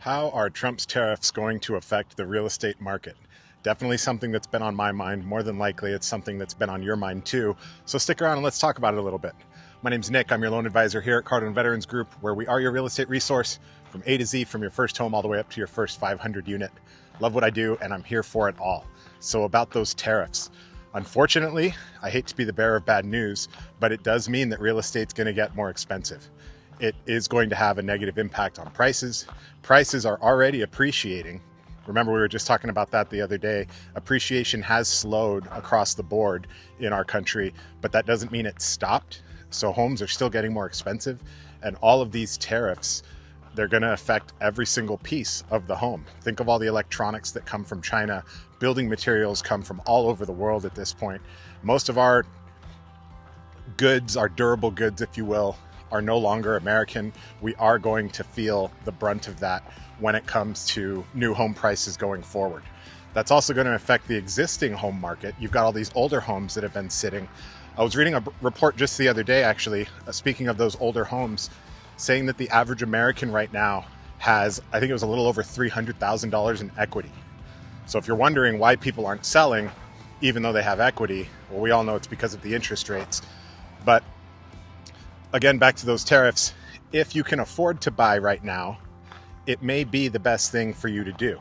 How are Trump's tariffs going to affect the real estate market? Definitely something that's been on my mind. More than likely, it's something that's been on your mind too. So stick around and let's talk about it a little bit. My name's Nick. I'm your loan advisor here at Cardone Veterans Group, where we are your real estate resource from A to Z, from your first home all the way up to your first 500 unit. Love what I do, and I'm here for it all. So about those tariffs. Unfortunately, I hate to be the bearer of bad news, but it does mean that real estate's going to get more expensive. It is going to have a negative impact on prices. Prices are already appreciating. Remember, we were just talking about that the other day. Appreciation has slowed across the board in our country, but that doesn't mean it's stopped. So homes are still getting more expensive, and all of these tariffs, they're going to affect every single piece of the home. Think of all the electronics that come from China. Building materials come from all over the world at this point. Most of our goods, our durable goods, if you will, are no longer American. We are going to feel the brunt of that when it comes to new home prices going forward. That's also going to affect the existing home market. You've got all these older homes that have been sitting. I was reading a report just the other day, actually, speaking of those older homes, saying that the average American right now has, I think it was a little over $300,000 in equity. So if you're wondering why people aren't selling, even though they have equity, well, we all know it's because of the interest rates. But again, back to those tariffs, if you can afford to buy right now, it may be the best thing for you to do.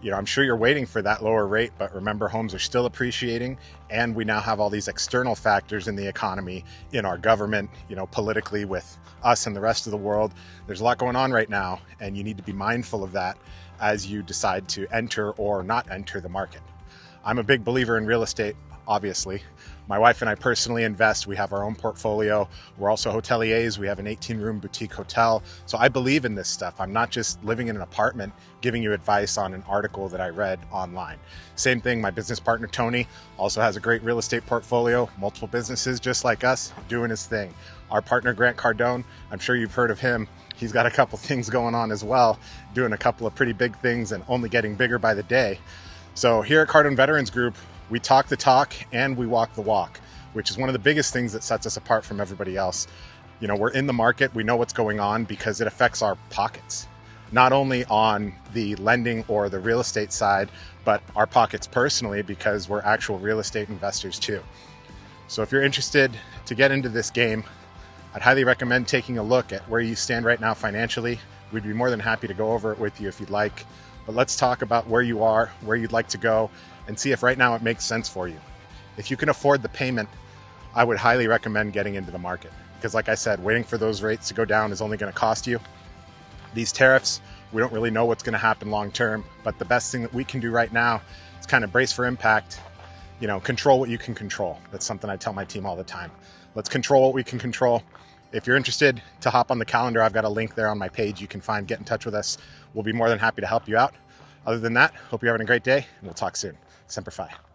You know, I'm sure you're waiting for that lower rate, but remember, homes are still appreciating, and we now have all these external factors in the economy, in our government, you know, politically with us and the rest of the world. There's a lot going on right now, and you need to be mindful of that as you decide to enter or not enter the market. I'm a big believer in real estate, obviously. My wife and I personally invest. We have our own portfolio. We're also hoteliers. We have an 18-room boutique hotel. So I believe in this stuff. I'm not just living in an apartment giving you advice on an article that I read online. Same thing, my business partner, Tony, also has a great real estate portfolio, multiple businesses just like us, doing his thing. Our partner, Grant Cardone, I'm sure you've heard of him. He's got a couple things going on as well, doing a couple of pretty big things and only getting bigger by the day. So here at Cardone Veterans Group, we talk the talk and we walk the walk, which is one of the biggest things that sets us apart from everybody else. You know, we're in the market, we know what's going on because it affects our pockets, not only on the lending or the real estate side, but our pockets personally because we're actual real estate investors too. So if you're interested to get into this game, I'd highly recommend taking a look at where you stand right now financially. We'd be more than happy to go over it with you if you'd like. But let's talk about where you are, where you'd like to go, and see if right now it makes sense for you. If you can afford the payment, I would highly recommend getting into the market. Because like I said, waiting for those rates to go down is only going to cost you. These tariffs, we don't really know what's going to happen long term, but the best thing that we can do right now is kind of brace for impact. You know, control what you can control. That's something I tell my team all the time. Let's control what we can control. If you're interested to hop on the calendar, I've got a link there on my page you can find. Get in touch with us. We'll be more than happy to help you out. Other than that, hope you're having a great day, and we'll talk soon. Semper Fi.